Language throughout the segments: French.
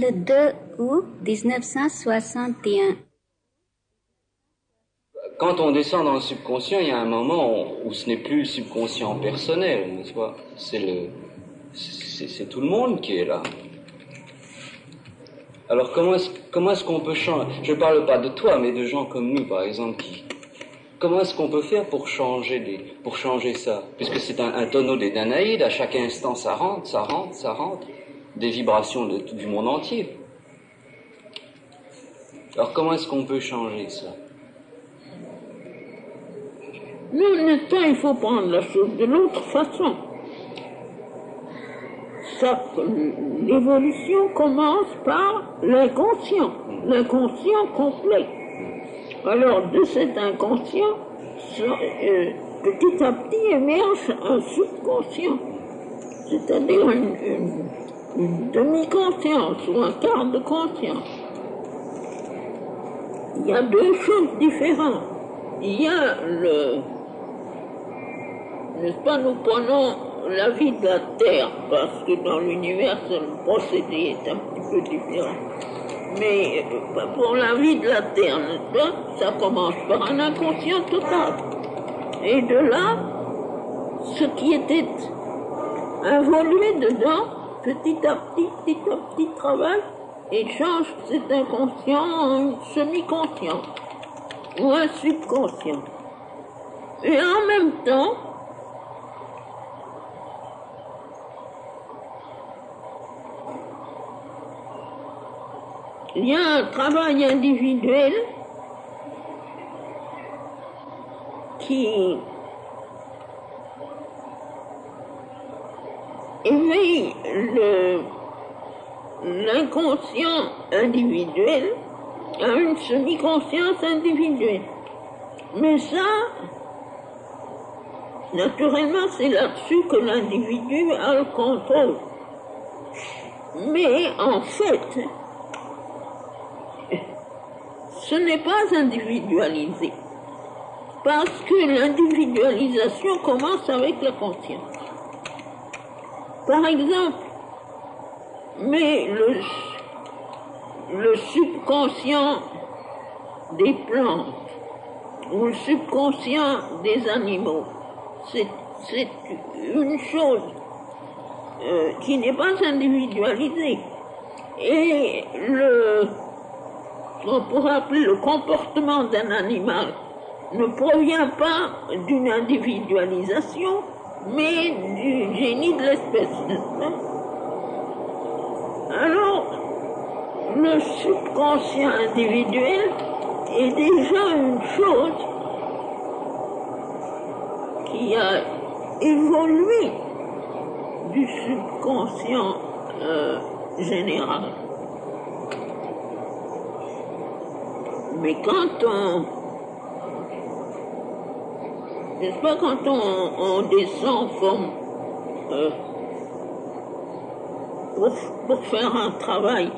Le 2 août 1961. Quand on descend dans le subconscient, il y a un moment où ce n'est plus le subconscient personnel, n'est-ce pas? C'est tout le monde qui est là. Alors comment est-ce qu'on peut changer? Je ne parle pas de toi, mais de gens comme nous, par exemple, comment est-ce qu'on peut faire pour changer ça? Puisque c'est un tonneau des Danaïdes, à chaque instant ça rentre, des vibrations du monde entier. Alors comment est-ce qu'on peut changer ça? Non, n'est-ce pas, il faut prendre la chose de l'autre façon. L'évolution commence par l'inconscient complet. Alors, de cet inconscient, petit à petit émerge un subconscient, c'est-à-dire une demi-conscience ou un quart de conscience. Il y a deux choses différentes. Il y a n'est-ce pas, nous prenons la vie de la Terre, parce que dans l'univers, le procédé est un petit peu différent. Mais pour la vie de la Terre, n'est-ce pas, ça commence par un inconscient total. Et de là, ce qui était involué dedans, petit à petit travaille et change cet inconscient en un semi-conscient ou un subconscient. Et en même temps, il y a un travail individuel qui éveille l'inconscient individuel à une semi-conscience individuelle. Mais ça, naturellement, c'est là-dessus que l'individu a le contrôle. Mais en fait, ce n'est pas individualisé. Parce que l'individualisation commence avec la conscience. Par exemple, mais le subconscient des plantes ou le subconscient des animaux, c'est une chose qui n'est pas individualisée. Et on pourrait appeler le comportement d'un animal ne provient pas d'une individualisation, mais du génie de l'espèce. Alors, le subconscient individuel est déjà une chose qui a évolué du subconscient général. Mais quand n'est-ce pas, quand on descend comme pour faire un travail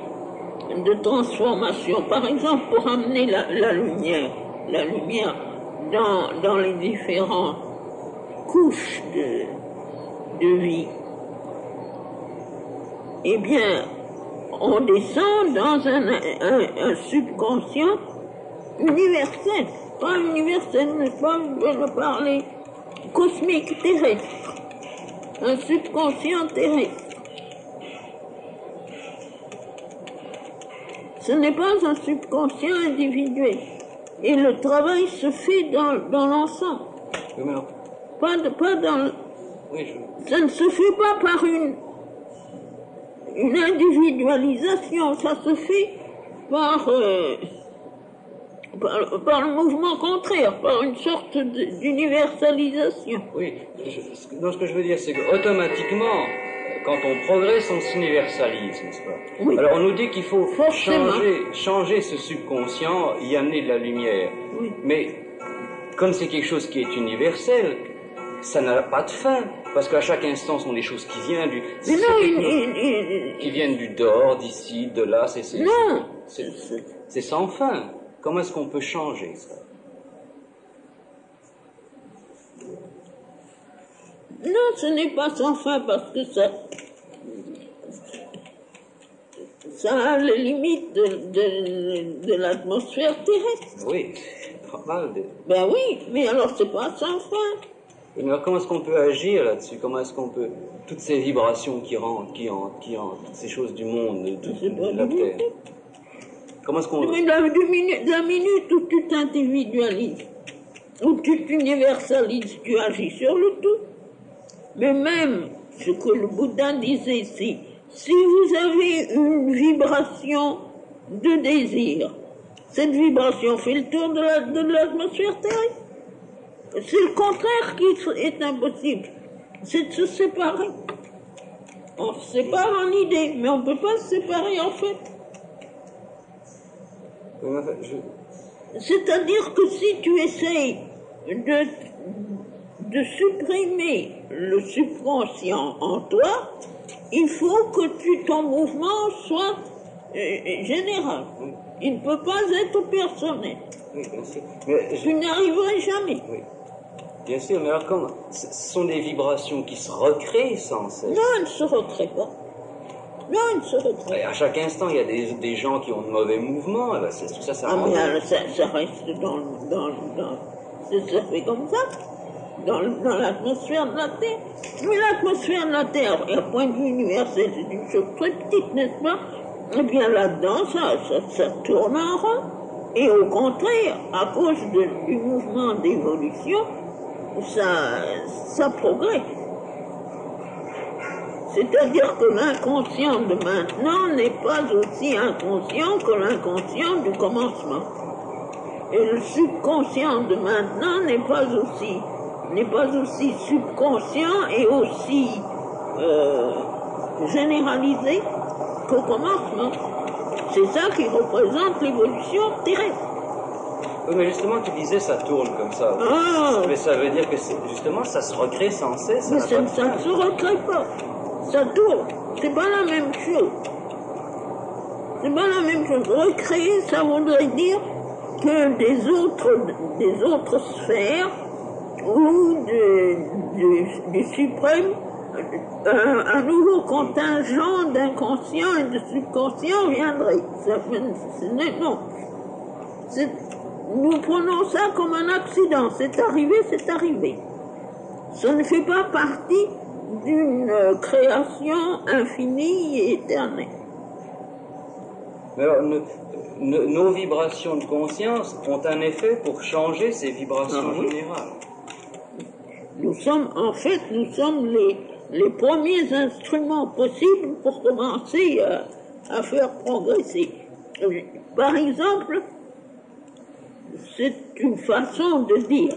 de transformation, par exemple pour amener la lumière dans les différentes couches de vie, eh bien, on descend dans un subconscient universel, pas universel, n'est-ce pas, je vais le parler, cosmique terrestre, un subconscient terrestre. Ce n'est pas un subconscient individuel. Et le travail se fait dans l'ensemble. Pas dans... Ça ne se fait pas par une individualisation, ça se fait par le mouvement contraire, par une sorte d'universalisation. Oui, ce que je veux dire, c'est qu'automatiquement, quand on progresse, on s'universalise, n'est-ce pas? Oui. Alors on nous dit qu'il faut changer ce subconscient, y amener de la lumière. Oui. Mais comme c'est quelque chose qui est universel, ça n'a pas de fin, parce qu'à chaque instant, ce sont des choses qui viennent qui viennent du dehors, d'ici, de là. C'est sans fin. Comment est-ce qu'on peut changer ça? Non, ce n'est pas sans fin, parce que Ça a les limites de l'atmosphère terrestre. Oui, normal. Ben oui, mais alors c'est pas sans fin. Mais alors comment est-ce qu'on peut agir là-dessus? Comment est-ce qu'on peut... Toutes ces vibrations qui rentrent, toutes ces choses du monde, de la Terre. Comment est-ce qu'on... Mais la minute où tu t'individualises, où tu t'universalises, tu agis sur le tout. Mais même ce que le Bouddha disait ici, si vous avez une vibration de désir, cette vibration fait le tour de l'atmosphère terrestre. C'est le contraire qui est impossible. C'est de se séparer. On se sépare en idée, mais on ne peut pas se séparer en fait. C'est-à-dire que si tu essayes de supprimer le subconscient en toi, il faut que ton mouvement soit général. Il ne peut pas être personnel. Oui, bien sûr. Tu n'y arriverais jamais. Oui. Bien sûr, mais alors comment? Ce sont des vibrations qui se recréent sans cesse. Non, elles ne se recréent pas. Non, elles ne se recréent pas. Et à chaque instant, il y a des gens qui ont de mauvais mouvements. Et ben tout ça, ça Ah, rend... mais alors, ça reste ça fait comme ça, dans l'atmosphère de la Terre. Mais l'atmosphère de la Terre, à point de vue universel, c'est une chose très petite, n'est-ce pas? Eh bien, là-dedans, ça tourne en rond. Et au contraire, à cause du mouvement d'évolution, ça progresse. C'est-à-dire que l'inconscient de maintenant n'est pas aussi inconscient que l'inconscient du commencement. Et le subconscient de maintenant n'est pas aussi subconscient et aussi généralisé qu'au commencement. C'est ça qui représente l'évolution terrestre. Oui, mais justement, tu disais ça tourne comme ça. Ah. Mais ça veut dire que justement, ça se recrée sans cesse. Mais ça ne se recrée pas. Ça tourne. C'est pas la même chose. C'est pas la même chose. Recréer, ça voudrait dire que des autres sphères ou du suprême, un nouveau contingent d'inconscient et de subconscient viendrait. Non. Nous prenons ça comme un accident. C'est arrivé, c'est arrivé. Ça ne fait pas partie d'une création infinie et éternelle. Mais alors, nos vibrations de conscience ont un effet pour changer ces vibrations générales. Nous sommes les premiers instruments possibles pour commencer à faire progresser. Par exemple, c'est une façon de dire,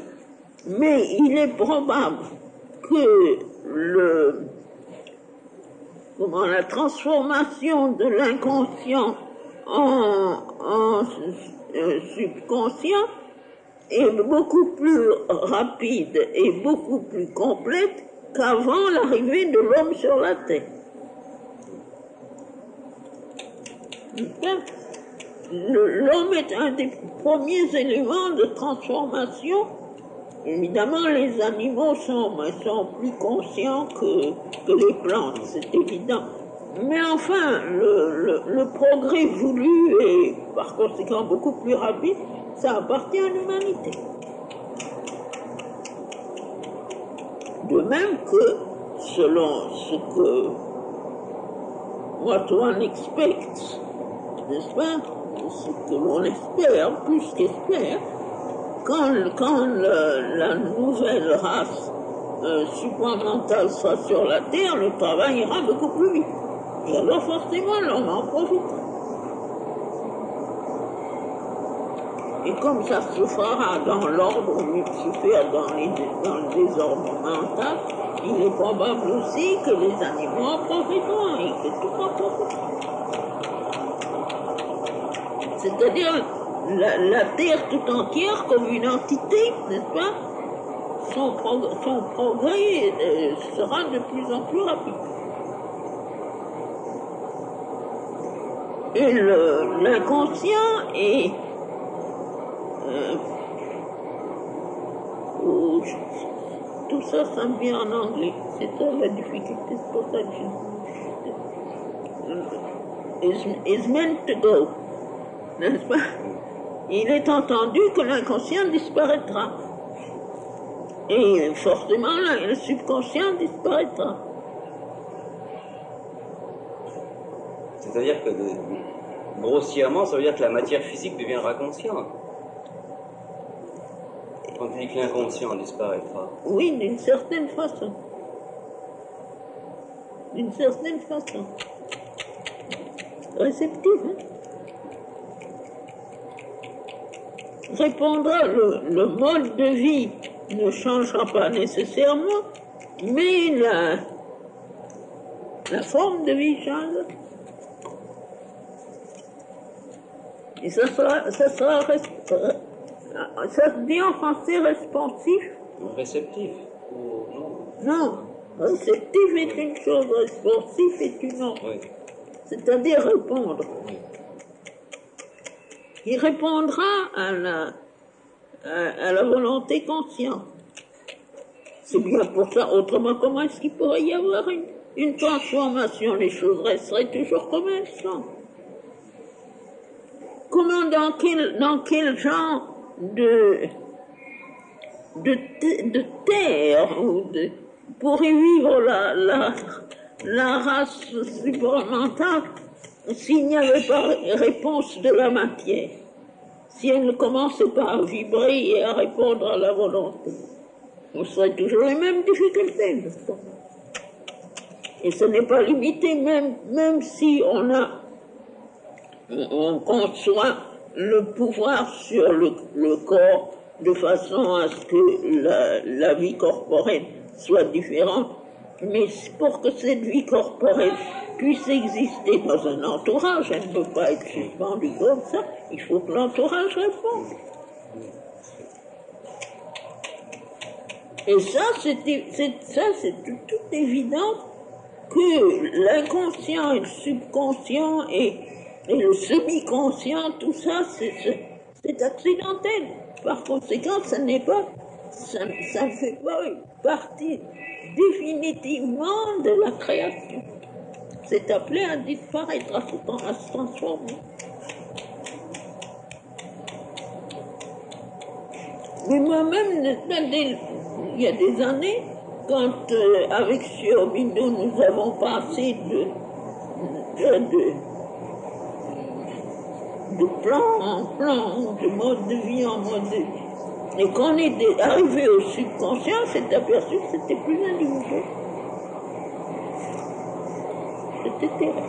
mais il est probable que la transformation de l'inconscient en subconscient est beaucoup plus rapide et beaucoup plus complète qu'avant l'arrivée de l'homme sur la Terre. L'homme est un des premiers éléments de transformation. Évidemment, les animaux sont plus conscients que les plantes, c'est évident. Mais enfin, le progrès voulu est par conséquent beaucoup plus rapide, ça appartient à l'humanité. De même que, selon ce que what one expects, n'est-ce pas, ce que l'on espère, plus qu'espère, quand la nouvelle race supramentale sera sur la Terre, le travail ira beaucoup plus vite. Et alors forcément, l'homme en profite. Et comme ça se fera dans l'ordre Lucifer, dans le désordre mental, il est probable aussi que les animaux en profiteront et que tout en profitera. C'est-à-dire la Terre tout entière comme une entité, n'est-ce pas? Son progrès sera de plus en plus rapide. Et l'inconscient est tout ça, ça me vient en anglais. C'est ça la difficulté, c'est pour ça que is meant to go, n'est-ce pas? Il est entendu que l'inconscient disparaîtra. Et forcément, le subconscient disparaîtra. C'est-à-dire que, grossièrement, ça veut dire que la matière physique deviendra consciente. Quand tu dis que l'inconscient disparaîtra. Oui, d'une certaine façon. D'une certaine façon. Réceptive, hein? Répondra, le mode de vie ne changera pas nécessairement, mais la forme de vie change. Et ça se dit en français responsif. Réceptif. Non, réceptif est une chose, responsif est une autre. Oui. C'est-à-dire répondre. Oui. Il répondra à la volonté consciente. C'est bien pour ça. Autrement, comment est-ce qu'il pourrait y avoir une transformation? Les choses resteraient toujours comme elles sont. Comment, dans quel genre de terre pourrait vivre la race supramentale s'il n'y avait pas réponse de la matière, si elle ne commençait pas à vibrer et à répondre à la volonté? On serait toujours les mêmes difficultés, n'est-ce pas? Et ce n'est pas limité, même si on conçoit le pouvoir sur le corps de façon à ce que la vie corporelle soit différente. Mais pour que cette vie corporelle puisse exister dans un entourage, elle ne peut pas être suspendue comme ça, il faut que l'entourage réponde. Et ça, c'est tout évident que l'inconscient et le subconscient et le semi-conscient, tout ça, c'est accidentel. Par conséquent, ça ne fait pas partie définitivement de la création. C'est appelé à disparaître, à se transformer. Mais moi-même, il y a des années, quand avec Siobindo nous avons passé de plan en plan, de mode de vie en mode de vie. Et quand on est arrivé au subconscient, on s'est aperçu que c'était plus individuel. C'était terrible.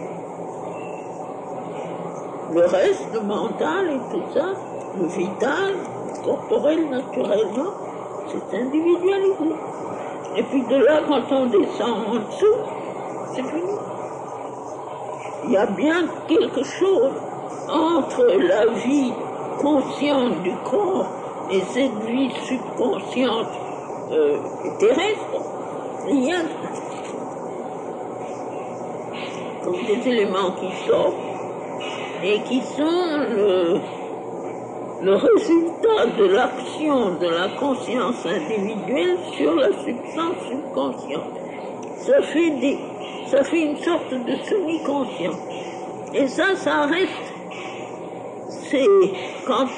Le reste, le mental et tout ça, le vital, le corporel naturellement, c'est individualisé. Et puis de là, quand on descend en dessous, c'est fini. Il y a bien quelque chose entre la vie consciente du corps et cette vie subconsciente terrestre. Il y a comme des éléments qui sortent et qui sont le résultat de l'action de la conscience individuelle sur la substance subconsciente. Ça fait une sorte de semi-conscient. Et ça reste. C'est quand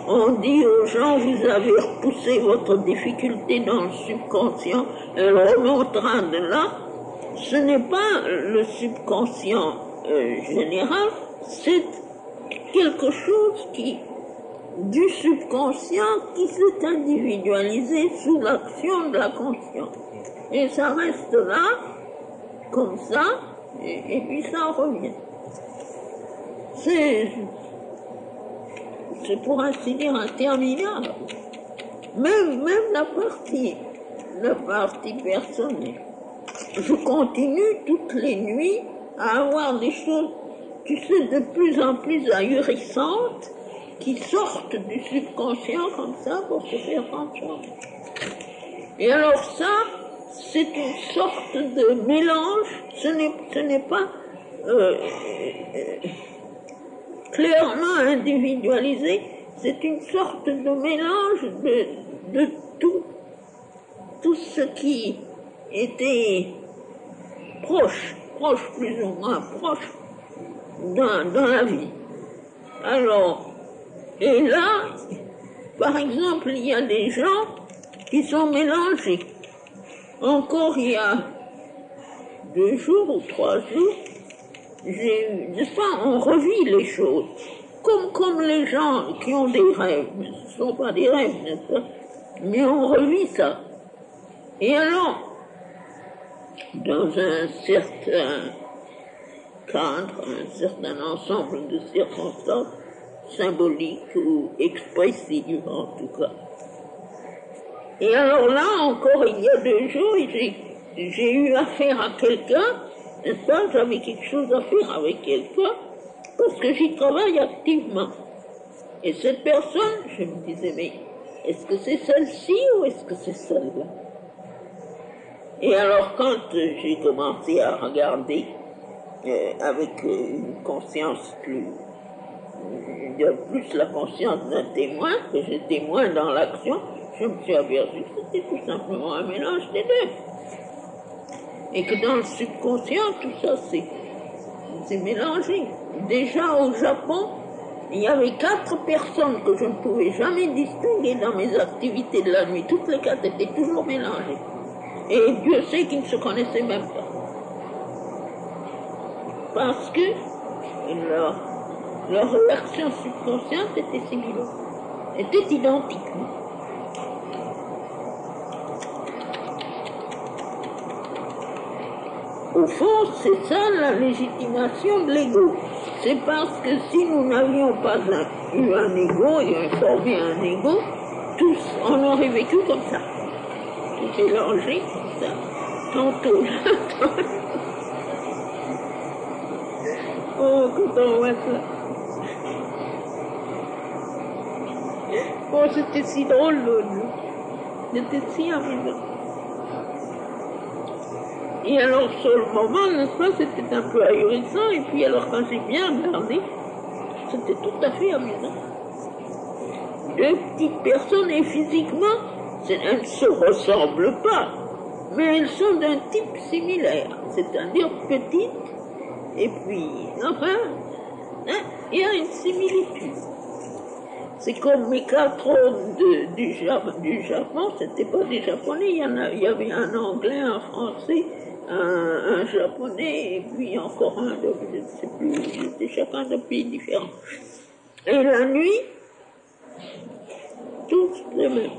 on dit aux gens, vous avez repoussé votre difficulté dans le subconscient, elle remontera de là. Ce n'est pas le subconscient général, c'est quelque chose du subconscient qui s'est individualisé sous l'action de la conscience. Et ça reste là, comme ça, et puis ça revient. C'est pour ainsi dire interminable. Même la partie personnelle. Je continue toutes les nuits à avoir des choses, tu sais, de plus en plus ahurissantes qui sortent du subconscient comme ça pour se faire transformer. Et alors ça, c'est une sorte de mélange, ce n'est pas clairement individualisé, c'est une sorte de mélange de tout ce qui était proche plus ou moins proche dans la vie. Alors, et là, par exemple, il y a des gens qui sont mélangés. Encore il y a 2 jours ou 3 jours, j'ai eu, n'est-ce pas, on revit les choses. Comme les gens qui ont des rêves, mais ce ne sont pas des rêves, n'est-ce pas, mais on revit ça. Et alors, dans un certain cadre, un certain ensemble de circonstances symboliques ou expressives en tout cas. Et alors là, encore il y a 2 jours, j'ai eu affaire à quelqu'un, n'est-ce pas, j'avais quelque chose à faire avec quelqu'un, parce que j'y travaille activement. Et cette personne, je me disais, mais est-ce que c'est celle-ci ou est-ce que c'est celle-là? Et alors quand j'ai commencé à regarder avec une conscience plus la conscience d'un témoin, que j'ai témoin dans l'action, je me suis aperçu que c'était tout simplement un mélange des deux. Et que dans le subconscient, tout ça, c'est mélangé. Déjà au Japon, il y avait 4 personnes que je ne pouvais jamais distinguer dans mes activités de la nuit. Toutes les 4 étaient toujours mélangées. Et Dieu sait qu'ils ne se connaissaient même pas. Parce que leur réaction subconsciente était similaire, était identique. Au fond, c'est ça la légitimation de l'ego. C'est parce que si nous n'avions pas eu un ego et formé un ego, tous, on aurait vécu comme ça. Tout mélangé comme ça. Tantôt là, tantôt. Oh, quand on voit ça. Oh, c'était si drôle, c'était si amusant. Et alors, sur le moment, n'est-ce pas, c'était un peu ahurissant, et puis alors, quand j'ai bien regardé, c'était tout à fait amusant. 2 petites personnes, et physiquement, elles ne se ressemblent pas, mais elles sont d'un type similaire, c'est-à-dire petites, et puis, enfin, hein, il y a une similitude. C'est comme mes 4 hommes du Japon, c'était pas des Japonais, il y avait un Anglais, un Français, un Japonais, et puis encore un, je ne sais plus, c'était chacun d'un pays différent. Et la nuit, tous les mêmes.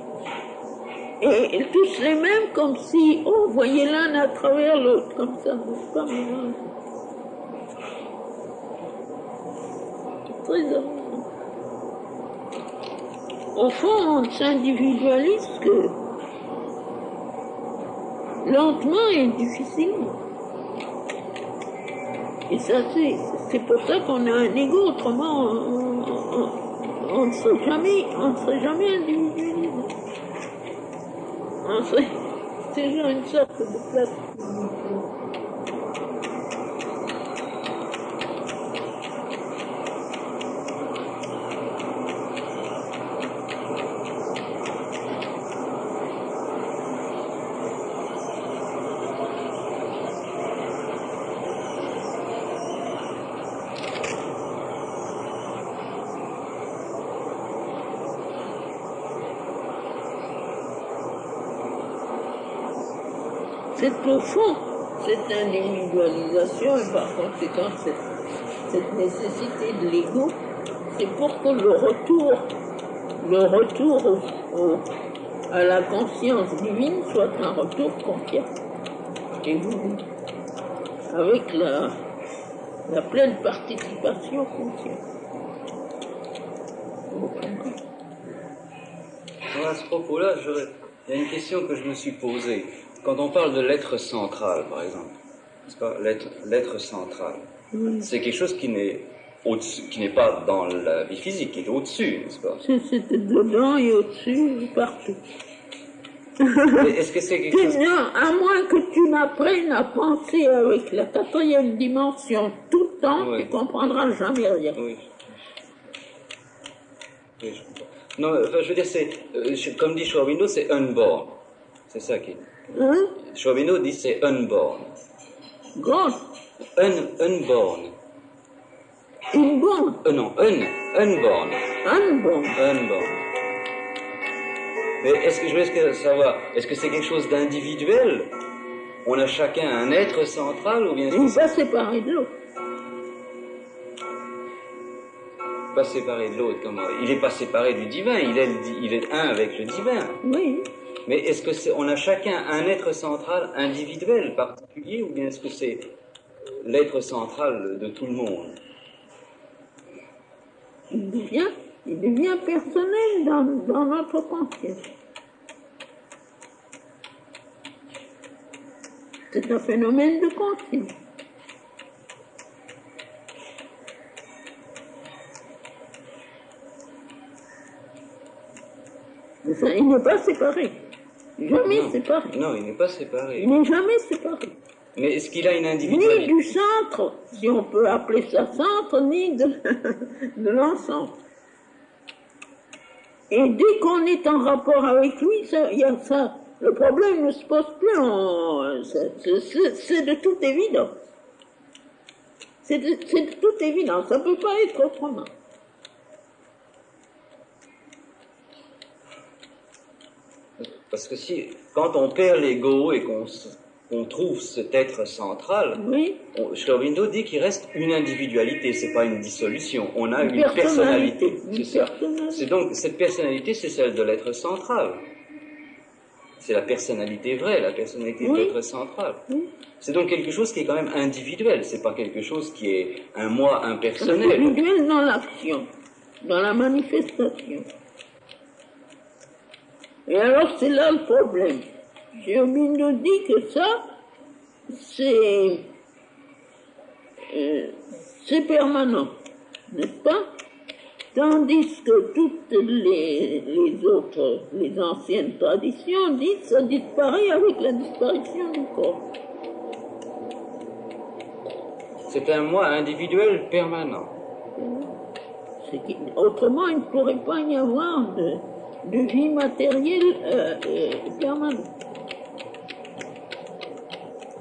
Et tous les mêmes, comme si on voyait l'un à travers l'autre, comme ça, pas mélange. Très amusant. Au fond, on s'individualise que lentement et difficilement. Et ça, c'est pour ça qu'on a un ego, autrement on ne serait jamais individualisé. On serait déjà une sorte de place. Au fond, cette individualisation et par conséquent cette nécessité de l'ego, c'est pour que le retour à la conscience divine soit un retour conscient et voulu, avec la pleine participation consciente. À ce propos-là, il y a une question que je me suis posée. Quand on parle de l'être central, par exemple, n'est-ce pas, l'être central, c'est quelque chose qui n'est pas dans la vie physique, qui est au-dessus, n'est-ce pas? C'est dedans et au-dessus, partout. Est-ce que c'est quelque chose... Non, à moins que tu n'apprennes à penser avec la 4e dimension tout le temps, tu ne comprendras jamais rien. Oui, je comprends. Non, enfin, je veux dire, c'est, comme dit Sri Aurobindo, c'est unborn. C'est ça qui est... Sri Aurobindo dit c'est unborn. God. Unborn. Une borne. Non, unborn. Unborn. Unborn. Mais est-ce que je veux savoir, est-ce que c'est quelque chose d'individuel? On a chacun un être central ou bien Il n'est pas séparé de l'autre. Pas séparé de l'autre, comment? Il n'est pas séparé du divin, il est un avec le divin. Oui. Mais est-ce que on a chacun un être central individuel particulier ou bien est-ce que c'est l'être central de tout le monde? Il devient personnel dans notre conscience. C'est un phénomène de conscience. Mais ça, il n'est pas séparé. Jamais séparé. Non, il n'est pas séparé. Il n'est jamais séparé. Mais est-ce qu'il a une Ni individualité? du centre, si on peut appeler ça centre, ni de l'ensemble. Et dès qu'on est en rapport avec lui, il y a ça. Le problème ne se pose plus. C'est de toute évidence. C'est de toute évidence. Ça ne peut pas être autrement. Parce que quand on perd l'ego et qu'on trouve cet être central, Oui. Sri Aurobindo dit qu'il reste une individualité, c'est pas une dissolution. On a une personnalité. personnalité. C'est ça. C'est donc, cette personnalité, c'est celle de l'être central. C'est la personnalité vraie, la personnalité de l'être central. Oui. C'est donc quelque chose qui est quand même individuel, c'est pas quelque chose qui est un moi impersonnel. Individuel dans l'action, dans la manifestation. Et alors c'est là le problème. Sri Aurobindo dit que ça, c'est permanent, n'est-ce pas? Tandis que toutes les autres, les anciennes traditions disent que ça disparaît avec la disparition du corps. C'est un moi individuel permanent. Autrement, il ne pourrait pas y avoir de vie matérielle permanente.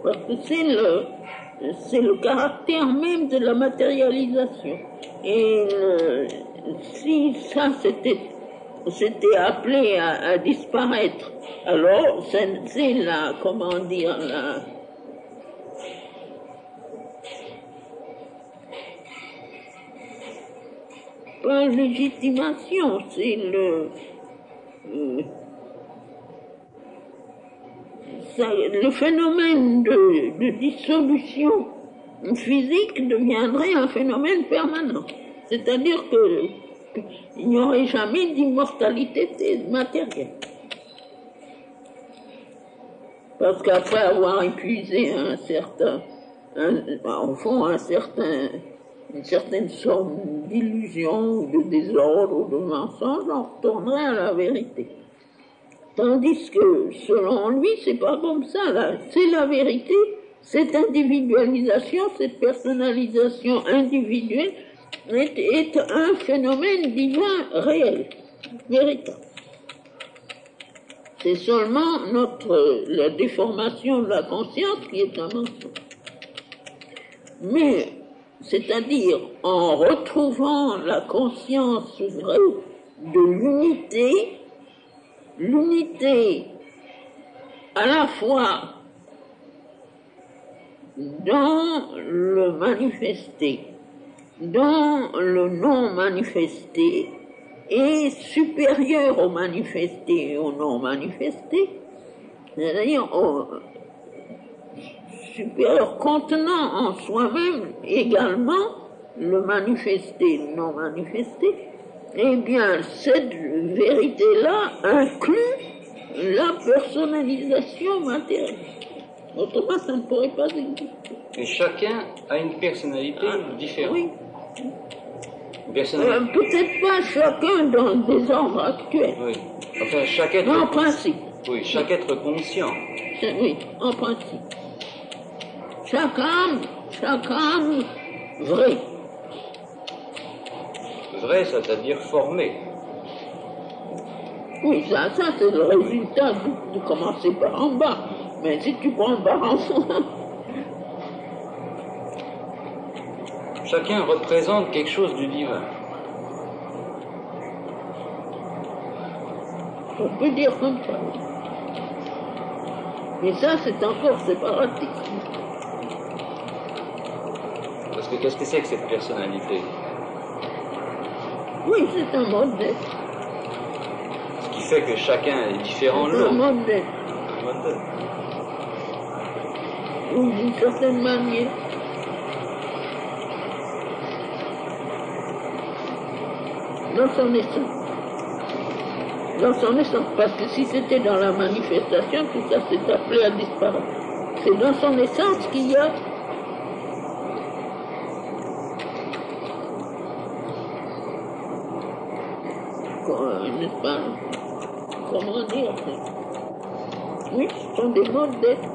Parce que c'est le caractère même de la matérialisation. Et si ça s'était appelé à disparaître, alors c'est la, comment dire, pas légitimation, c'est le phénomène de dissolution physique deviendrait un phénomène permanent. C'est-à-dire qu'il n'y aurait jamais d'immortalité matérielle. Parce qu'après avoir épuisé une certaine somme d'illusion, ou de désordre, ou de mensonge, on retournerait à la vérité. Tandis que, selon lui, c'est pas comme ça, là. C'est la vérité, cette individualisation, cette personnalisation individuelle est un phénomène divin réel, véritable. C'est seulement la déformation de la conscience qui est un mensonge. Mais, c'est-à-dire, en retrouvant la conscience vraie de l'unité à la fois dans le manifesté, dans le non manifesté, et supérieur au manifesté et au non manifesté, c'est-à-dire supérieur contenant en soi-même également le manifesté et le non manifesté, eh bien cette vérité-là inclut la personnalisation matérielle. Autrement, ça ne pourrait pas exister. Et chacun a une personnalité différente. Oui. Personnalité. Peut-être pas chacun dans le désordre actuel. Oui. Enfin, chaque être. En principe. Oui, chaque être conscient. Oui, en principe. Chaque âme vraie. Vrai, c'est-à-dire formé. Oui, ça c'est le résultat de commencer par en bas. Mais si tu prends par en haut, Chacun représente quelque chose du divin. On peut dire comme ça. Mais ça, c'est encore séparatiste. Parce que qu'est-ce que c'est que cette personnalité? Oui, c'est un mode d'être. Ce qui fait que chacun est différent de C'est un l'autre. mode d'être. Un mode d'être. Oui, d'une certaine manière. Dans son essence. Dans son essence. Parce que si c'était dans la manifestation, tout ça s'est appelé à disparaître. C'est dans son essence qu'il y a n'est-ce pas? Comment dire? Oui, ce sont des modes d'être.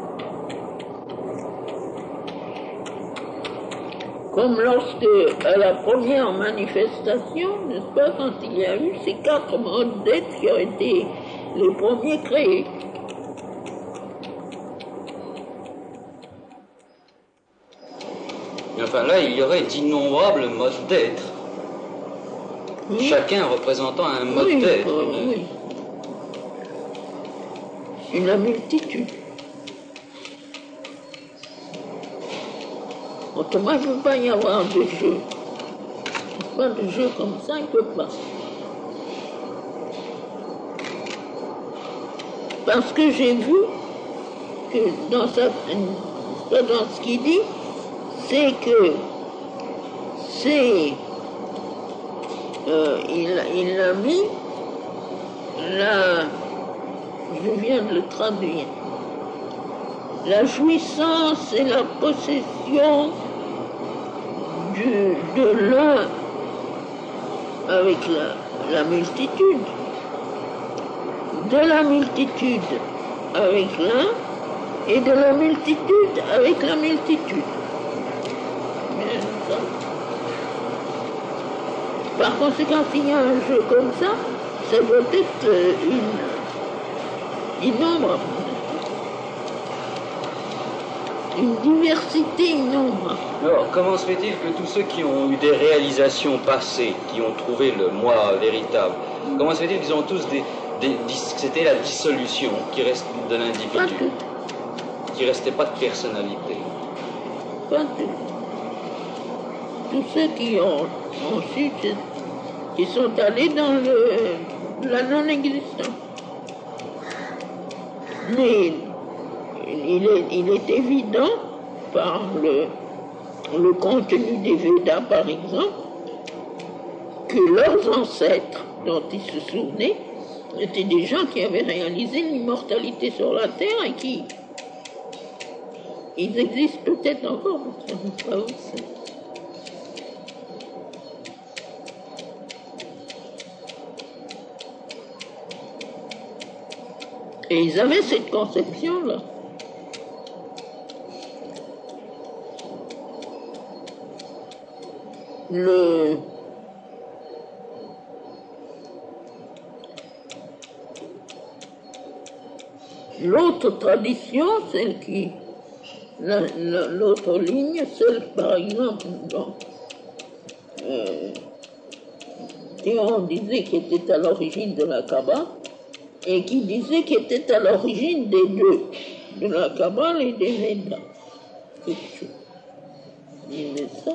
Comme lorsque, à la première manifestation, n'est-ce pas, quand il y a eu ces 4 modes d'être qui ont été les premiers créés. Mais enfin là, il y aurait d'innombrables modes d'être. Oui. Chacun représentant un mode Oui, d'être. oui. Une multitude. Autrement, il ne peut pas y avoir de jeu. Pas de jeu comme ça, il ne peut pas. Parce que j'ai vu que dans ce qu'il dit, c'est que c'est il a mis je viens de le traduire, la jouissance et la possession de l'un avec la multitude, de la multitude avec l'un et de la multitude avec la multitude. Par conséquent, s'il y a un jeu comme ça doit être innombrable. Une diversité innombrable. Alors, comment se fait-il que tous ceux qui ont eu des réalisations passées, qui ont trouvé le moi véritable, comment se fait-il qu'ils ont tous c'était la dissolution qui reste de Pas l'individu, tout. qui restait pas de personnalité? Pas tout. Tous ceux qui ont ensuite, qui sont allés dans la non-existence. Mais il est évident, par le contenu des Védas par exemple, que leurs ancêtres, dont ils se souvenaient, étaient des gens qui avaient réalisé l'immortalité sur la terre et qui ils existent peut-être encore, mais ça pas aussi. Et ils avaient cette conception-là. L'autre tradition, celle qui... L'autre ligne, celle par exemple dont Théon disait qu'il était à l'origine de la Kabbale, et qui disait qu'il était à l'origine des deux, de la Kabbale et des Védas. Il disait ça.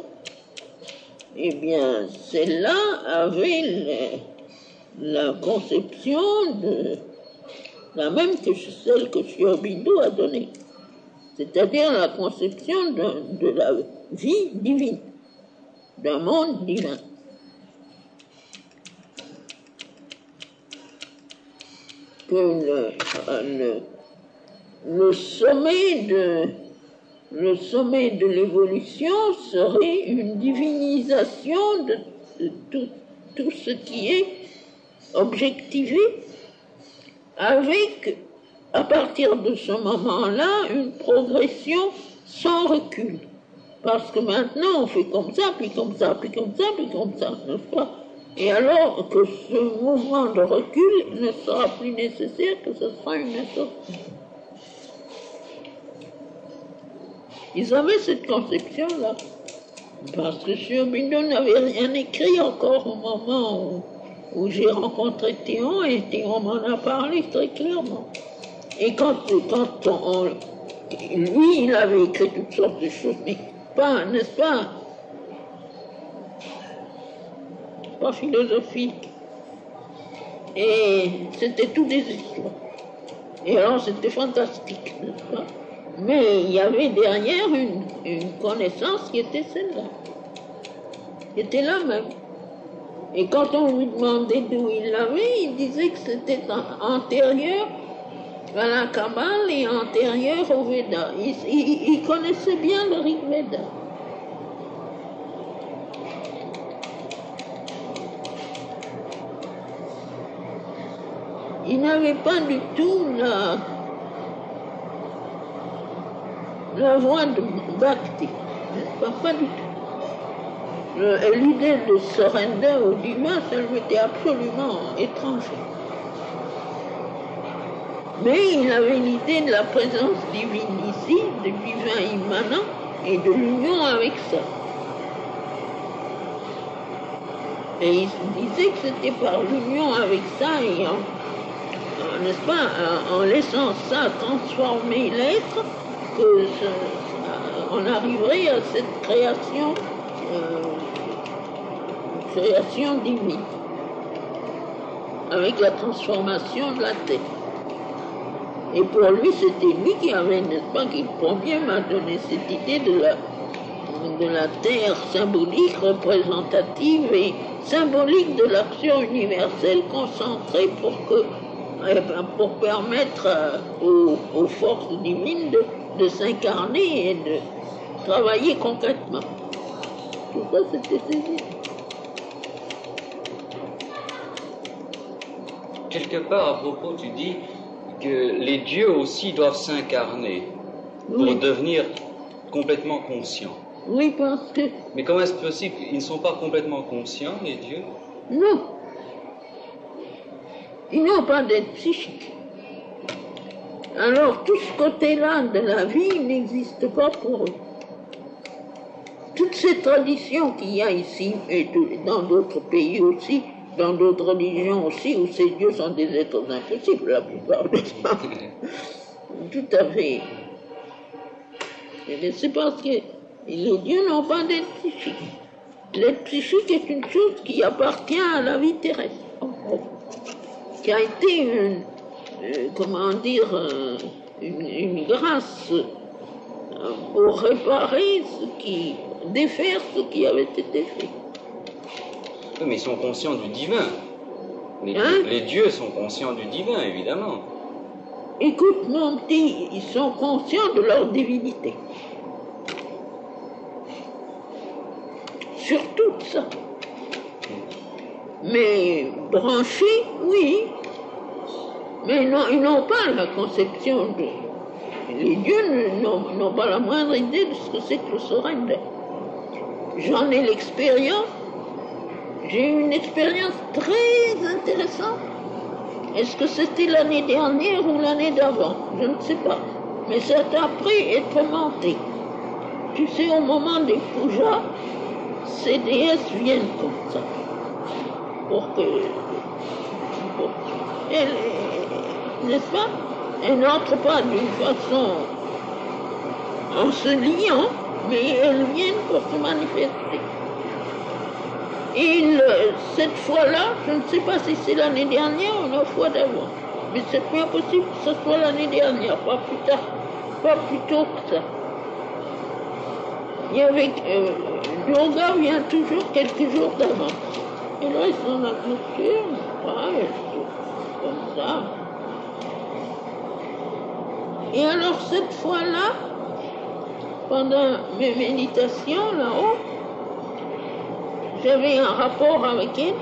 Eh bien, celle-là avait la conception la même que celle que Sri Aurobindo a donnée. C'est-à-dire la conception de la vie divine, d'un monde divin. Que le sommet de l'évolution serait une divinisation de tout ce qui est objectivé, avec, à partir de ce moment-là, une progression sans recul. Parce que maintenant, on fait comme ça, puis comme ça, puis comme ça, puis comme ça, n'est-ce pas? Et alors que ce mouvement de recul ne sera plus nécessaire, que ce sera une sortie. Ils avaient cette conception-là. Parce que sur Bindo n'avait rien écrit encore au moment où j'ai rencontré Théon, et Théon m'en a parlé très clairement. Et lui, il avait écrit toutes sortes de choses, mais pas, n'est-ce pas philosophique. Et c'était tout des histoires. Et alors c'était fantastique, n'est-ce pas? Mais il y avait derrière une connaissance qui était celle-là, qui était la même. Et quand on lui demandait d'où il l'avait, il disait que c'était antérieur à la Kabbale et antérieur au Veda. Il connaissait bien le Rig Veda. Il n'avait pas du tout la voix de Bhakti, pas du tout. L'idée de surrender au divin, ça lui était absolument étranger. Mais il avait l'idée de la présence divine ici, du divin immanent et de l'union avec ça. Et il disait que c'était par l'union avec ça et n'est-ce pas, en laissant ça transformer l'être, qu'on arriverait à cette création divine, avec la transformation de la terre. Et pour lui, c'était lui qui avait, n'est-ce pas, qui premier m'a donné cette idée de la terre symbolique, représentative et symbolique de l'action universelle concentrée pour permettre aux forces divines de s'incarner et de travailler concrètement. Tout ça, c'était ses idées. Quelque part, à propos, tu dis que les dieux aussi doivent s'incarner pour devenir complètement conscients. Oui, parce que... Mais comment est-ce possible? Ils ne sont pas complètement conscients, les dieux? Non. Ils n'ont pas d'être psychique. Alors, tout ce côté-là de la vie n'existe pas pour eux. Toutes ces traditions qu'il y a ici, et dans d'autres pays aussi, dans d'autres religions aussi, où ces dieux sont des êtres impossibles, la plupart du temps. Tout à fait. C'est parce que les dieux n'ont pas d'être psychique. L'être psychique est une chose qui appartient à la vie terrestre, qui a été une grâce pour réparer défaire ce qui avait été fait. Oui, mais ils sont conscients du divin. Les dieux sont conscients du divin, évidemment. Écoute, mon petit, ils sont conscients de leur divinité. Sur tout ça. Mais branchés, oui. Mais non, ils n'ont pas la conception de... Les dieux n'ont pas la moindre idée de ce que c'est que le surrender. J'en ai l'expérience. J'ai eu une expérience très intéressante. Est-ce que c'était l'année dernière ou l'année d'avant? Je ne sais pas. Mais c'est après être monté. Tu sais, au moment des pujas, ces déesses viennent comme ça. N'est-ce pas? Elles n'entrent pas d'une façon en se liant, mais elles viennent pour se manifester. Et cette fois-là, je ne sais pas si c'est l'année dernière ou la fois d'avant, mais c'est bien possible que ce soit l'année dernière, pas plus tard, pas plus tôt que ça. Il y avait Durga vient toujours quelques jours d'avant. Et là, ils sont la clôture, comme ça. Et alors cette fois-là, pendant mes méditations là-haut, j'avais un rapport avec elle,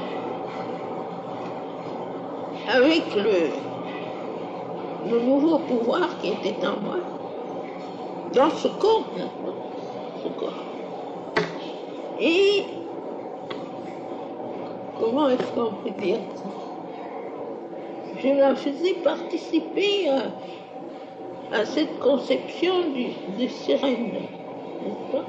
avec le nouveau pouvoir qui était en moi, dans ce corps, ce corps. Et comment est-ce qu'on peut dire ça? Je la faisais participer à cette conception du surrender, n'est-ce pas?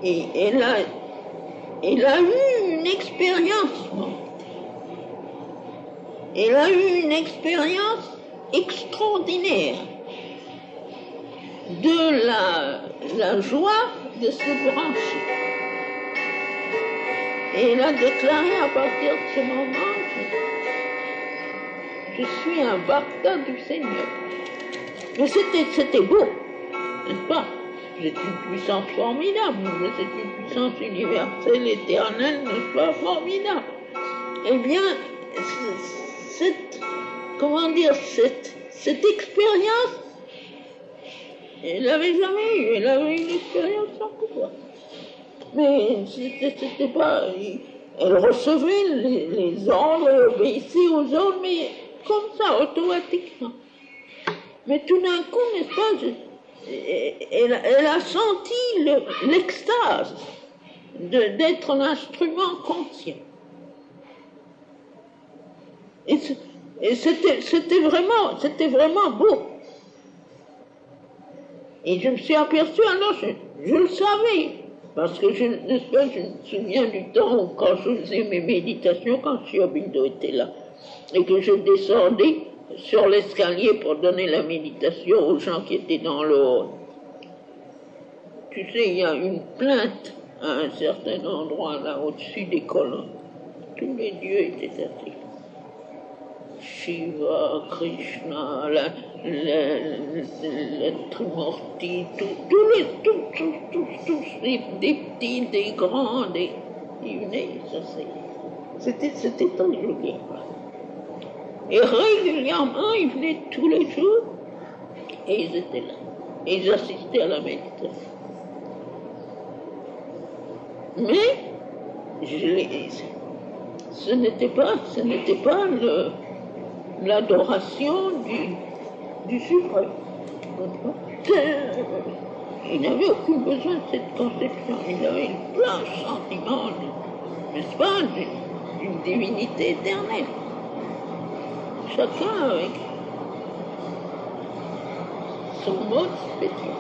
Et elle a eu une expérience. Elle a eu une expérience extraordinaire de la joie de se brancher. Et elle a déclaré à partir de ce moment, je suis un Bhakta du Seigneur. Mais c'était beau, n'est-ce pas? C'est une puissance formidable, c'est une puissance universelle, éternelle, n'est-ce pas, formidable. Eh bien, cette expérience, elle n'avait jamais eu, elle avait une expérience sans pouvoir. Mais c'était pas, elle recevait les ordres, elle obéissait aux ordres, mais comme ça, automatiquement. Mais tout d'un coup, n'est-ce pas, elle a senti l'extase d'être un instrument conscient. Et c'était vraiment beau. Et je me suis aperçu, alors je le savais, parce que je me souviens du temps où quand je faisais mes méditations, quand Sri Aurobindo était là, et que je descendais sur l'escalier pour donner la méditation aux gens qui étaient dans le hall. Tu sais, il y a une plainte à un certain endroit, là, au-dessus des colonnes. Tous les dieux étaient assis. Shiva, Krishna, le Trimurti, tous, des petits, des grands, ils venaient s'asseoir. C'était très joli. Et régulièrement, ils venaient tous les jours, et ils étaient là. Et ils assistaient à la méditation. Mais, ce n'était pas l'adoration du suprême. Il n'avait aucun besoin de cette conception. Il avait plein de sentiments, n'est-ce pas, d'une divinité éternelle. Chacun avec son mode spécial.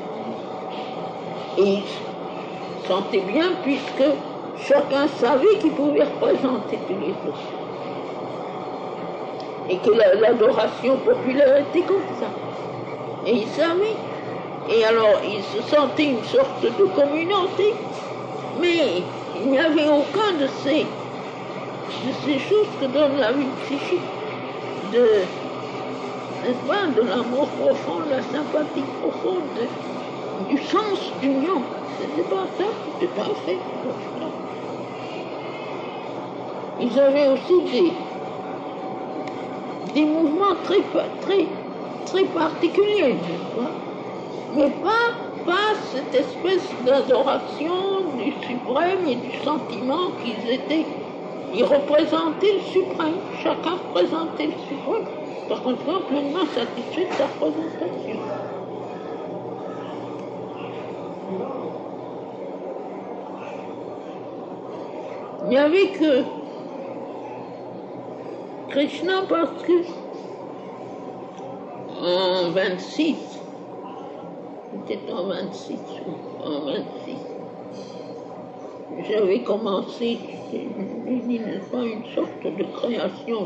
Et il sentait bien puisque chacun savait qu'il pouvait représenter tous les autres. Et que l'adoration populaire était comme ça. Et il savait. Et alors, il se sentait une sorte de communauté. Mais il n'y avait aucun de ces choses que donne la vie psychique. N'est-ce pas, de l'amour profond, de la sympathie profonde, du sens d'union. C'était pas ça, c'était pas fait. Ils avaient aussi des mouvements très particuliers, n'est-ce pas? Mais pas cette espèce d'adoration du suprême et du sentiment qu'ils étaient. Ils représentaient le suprême, chacun représentait le suprême. Par conséquent, pleinement satisfait de sa représentation. Il n'y avait que Krishna parce que en 26, c'était en 26, j'avais commencé, n'est-ce pas, une sorte de création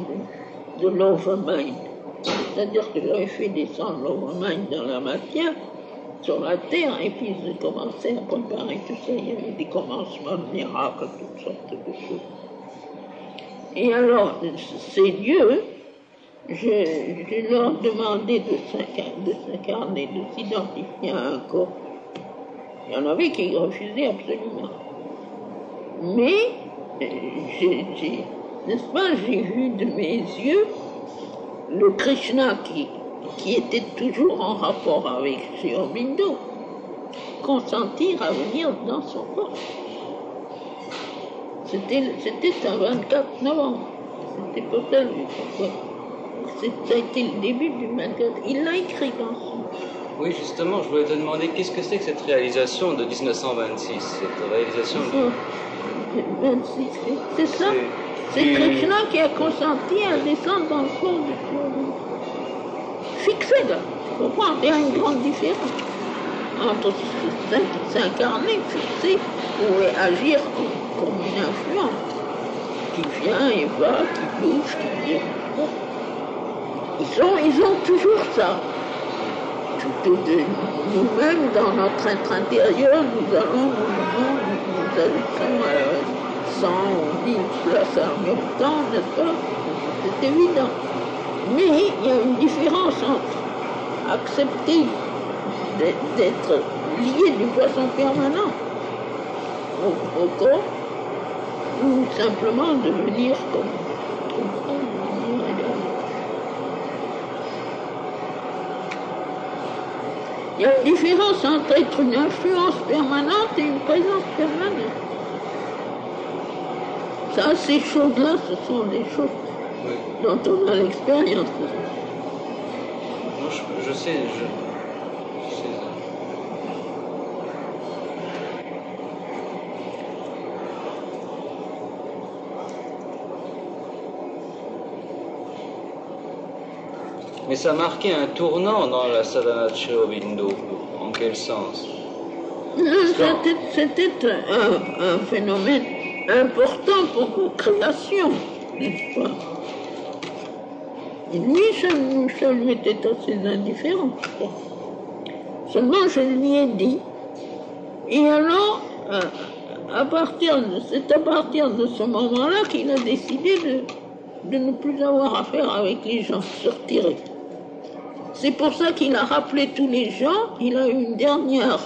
de l'overmind. C'est-à-dire que j'avais fait descendre l'overmind dans la matière, sur la terre, et puis j'ai commencé à préparer tout ça. Il y avait des commencements de miracles, toutes sortes de choses. Et alors, ces dieux, je leur demandais de s'incarner, de s'identifier à un corps. Il y en avait qui refusaient absolument. Mais, n'est-ce pas, j'ai vu de mes yeux le Krishna qui était toujours en rapport avec Sri Aurobindo, consentir à venir dans son corps. C'était un 24 novembre. C'était peut-être. Ça a été le début du 24. Il l'a écrit dans son. Oui, justement, je voulais te demander qu'est-ce que c'est que cette réalisation de 1926, cette réalisation de... 26, c'est ça. C'est Krishna qui a consenti à descendre dans le corps de Sri Aurobindo. Fixé là, tu comprends, il y a une grande différence. entre s'incarner, fixer, pouvait agir comme une influence qui vient et va, qui bouge, qui vient. Ils ont toujours ça. Tout de nous-mêmes, dans notre être intérieur, nous ajoutons 100 ou 10 places en même temps, n'est-ce pas? C'est évident. Mais il y a une différence entre accepter d'être lié d'une façon permanente au corps ou simplement devenir comme ça. Il y a une différence entre être une influence permanente et une présence permanente. Ça, ces choses-là, ce sont des choses dont on a l'expérience. Je sais, ça. Mais ça marquait un tournant dans la sadhana de Sri Aurobindo. En quel sens? C'était un phénomène important pour la création, n'est-ce pas? Et lui, ça lui était assez indifférent. Seulement, je lui ai dit. Et alors, c'est à partir de ce moment-là qu'il a décidé de ne plus avoir affaire avec les gens, se retirer. C'est pour ça qu'il a rappelé tous les gens. Il a eu une dernière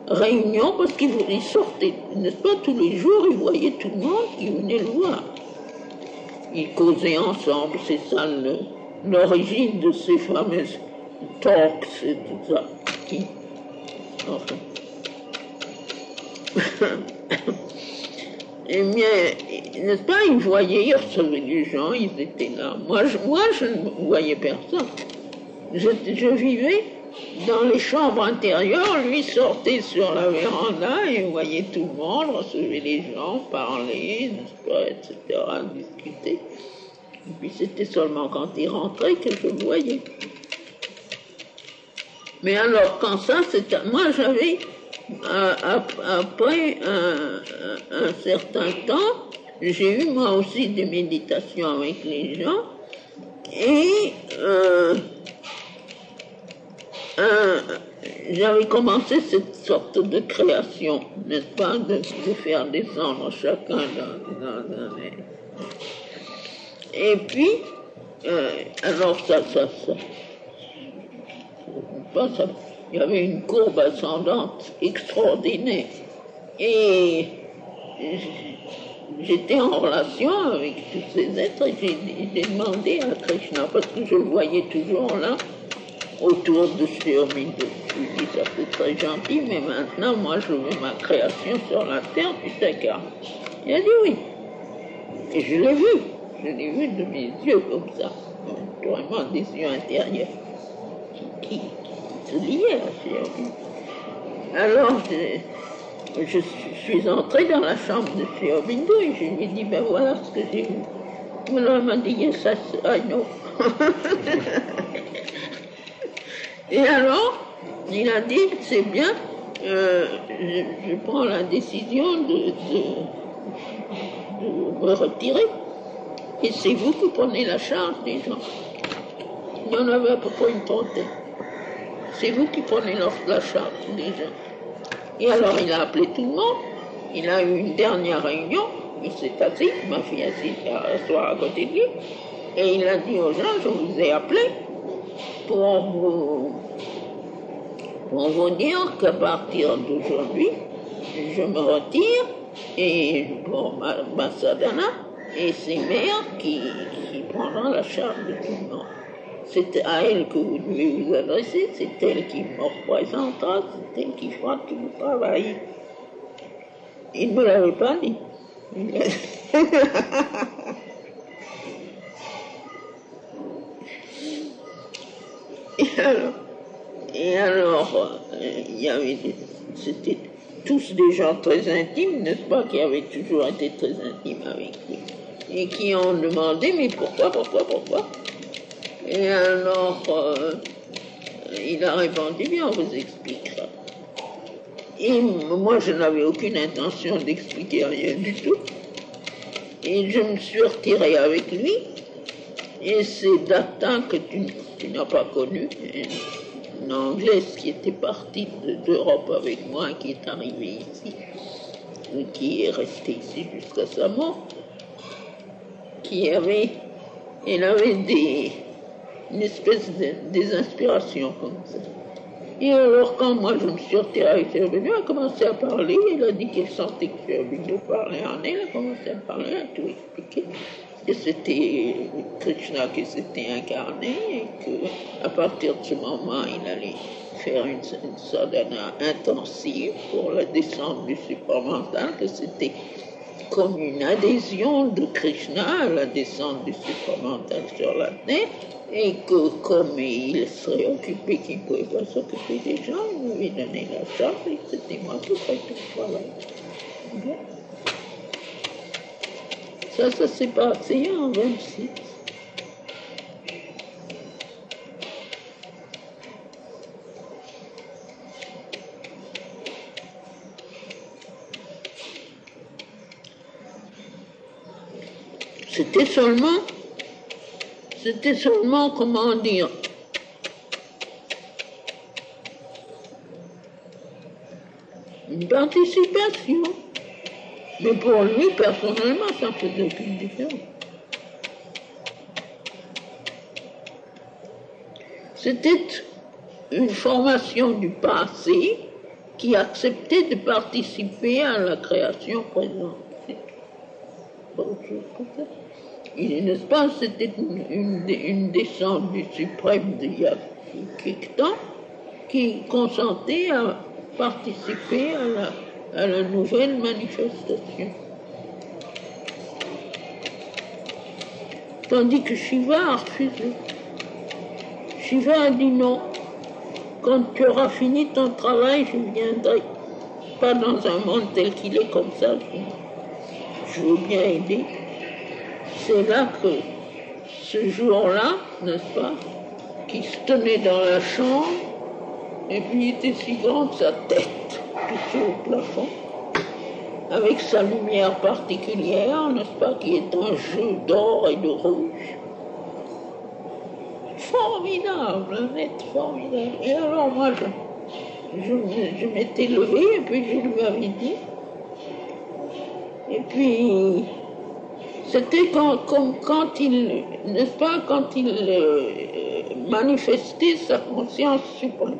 réunion parce qu'il sortait, n'est-ce pas, tous les jours, il voyait tout le monde qui venait le voir. Ils causaient ensemble, c'est ça l'origine de ces fameuses talks et tout ça. Enfin. Et bien, n'est-ce pas, ils voyaient, ils recevaient des gens, ils étaient là. Moi, je ne voyais personne. Je vivais dans les chambres intérieures, lui sortait sur la véranda et voyait tout le monde, recevait les gens, parlait, n'est-ce pas, etc., discuter. Et puis c'était seulement quand il rentrait que je le voyais. Mais alors, quand ça, moi j'avais, après un certain temps, j'ai eu moi aussi des méditations avec les gens et j'avais commencé cette sorte de création, n'est-ce pas, de faire descendre chacun dans les... Et puis, alors il y avait une courbe ascendante extraordinaire. Et j'étais en relation avec tous ces êtres et j'ai demandé à Krishna, parce que je le voyais toujours là, autour de Sri Aurobindo. Je lui ai dit, ça c'est très gentil, mais maintenant, moi, je veux ma création sur la terre, puis t'incarne. Il a dit oui. Et je l'ai vu de mes yeux comme ça, vraiment des yeux intérieurs, qui se liaient à Sri Aurobindo. Alors, je suis entrée dans la chambre de Sri Aurobindo et je lui ai dit, ben voilà ce que j'ai vu. Alors, il m'a dit, yes, I know. Et alors, il a dit, c'est bien, je prends la décision de me retirer. Et c'est vous qui prenez la charge des gens. Il y en avait à peu près une trentaine. C'est vous qui prenez la charge des gens. Et alors, il a appelé tout le monde. Il a eu une dernière réunion. Il s'est assis, ma fille assise à côté de lui. Et il a dit aux gens, je vous ai appelé pour vous dire qu'à partir d'aujourd'hui, je me retire et pour ma sadhana, et c'est mère qui prendra la charge de tout le monde. C'est à elle que vous devez vous adresser, c'est elle qui me représentera, c'est elle qui fera tout le travail. Il ne me l'avait pas dit. Et alors, c'était tous des gens très intimes, n'est-ce pas, qui avaient toujours été très intimes avec lui, et qui ont demandé, mais pourquoi? Et alors, il a répondu, bien, on vous expliquera. Et moi, je n'avais aucune intention d'expliquer rien du tout. Et je me suis retirée avec lui. Et c'est Data que tu n'as pas connu, une Anglaise qui était partie d'Europe avec moi, qui est arrivée ici, et qui est restée ici jusqu'à sa mort, elle avait une espèce des inspirations comme ça. Et alors, quand moi je me suis retirée avec elle, elle a commencé à parler, elle a dit qu'elle sentait que Aurobindo parlait en elle, a commencé à parler, à tout expliquer, que c'était Krishna qui s'était incarné, et qu'à partir de ce moment, il allait faire une sadhana intensive pour la descente du supramental, que c'était comme une adhésion de Krishna à la descente du supramental sur la terre, et que comme il serait occupé, qu'il ne pouvait pas s'occuper des gens, il m'avait donné la charge et c'était moi qui ferais tout le travail. Okay. Ça s'est passé en 26. C'était seulement, comment dire, une participation. Mais pour lui, personnellement, ça ne faisait aucune différence. C'était une formation du passé qui acceptait de participer à la création présente. Pas autre chose que ça. N'est-ce pas, c'était une descente du suprême de Yakiktan qui consentait à participer à la nouvelle manifestation. Tandis que Shiva a refusé. Shiva a dit non. Quand tu auras fini ton travail, je viendrai. Pas dans un monde tel qu'il est comme ça. Je veux bien aider. C'est là que, ce jour-là, n'est-ce pas, qui se tenait dans la chambre, et puis il était si grand que sa tête touchait au plafond, avec sa lumière particulière, n'est-ce pas, qui est un jeu d'or et de rouge. Formidable, un être formidable. Et alors moi, je m'étais levée, et puis je lui avais dit, et puis c'était comme quand il, n'est-ce pas, quand il manifestait sa conscience suprême.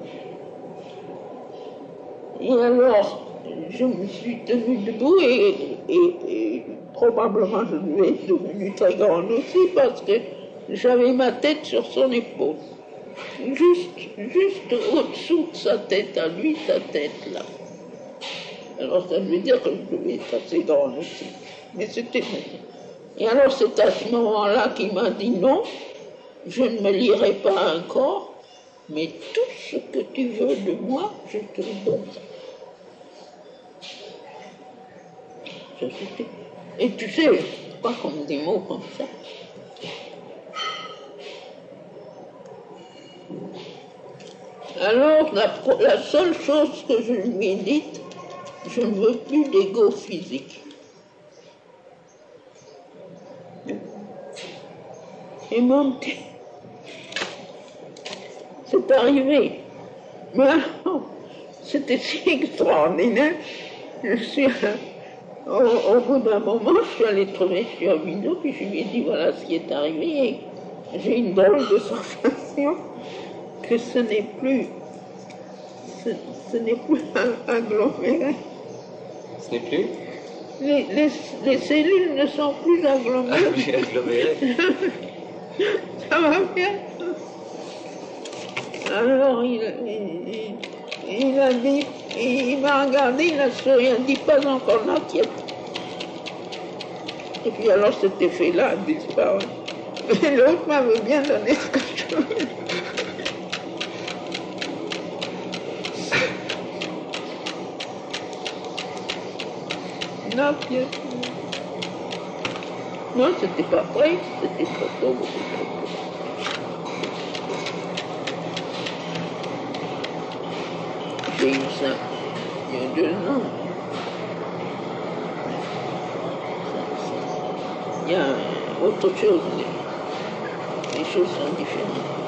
Et alors, je me suis tenue debout et probablement je lui ai devenue très grande aussi parce que j'avais ma tête sur son épaule. Juste au-dessous de sa tête à lui, sa tête là. Alors ça veut dire que je devais être assez grande aussi. Mais c'était... Et alors c'est à ce moment-là qu'il m'a dit non, je ne me lierai pas à un corps, mais tout ce que tu veux de moi, je te le donne. Ça c'était. Et tu sais, pas comme des mots comme ça. Alors la seule chose que je lui ai dite, je ne veux plus d'ego physique. Et mon petit, c'est arrivé. Mais alors, c'était si extraordinaire. Je suis, au bout d'un moment, je suis allée trouver sur Aurobindo, puis je lui ai dit voilà ce qui est arrivé. Et j'ai une drôle de sensation que ce n'est plus un aggloméré. Ce n'est plus Les cellules ne sont plus agglomérées. Ah oui, aggloméré. Ça va bien. Alors il a dit, il m'a regardé, il a souri, il a dit pas encore n'inquiète. Et puis alors cet effet-là a disparu. Et l'autre m'avait bien donné ce que je voulais. N'inquiète. Non, c'était pas vrai, c'était trop tôt, beaucoup trop tôt. il y a 2 ans. Il y a autre chose, les choses sont différentes.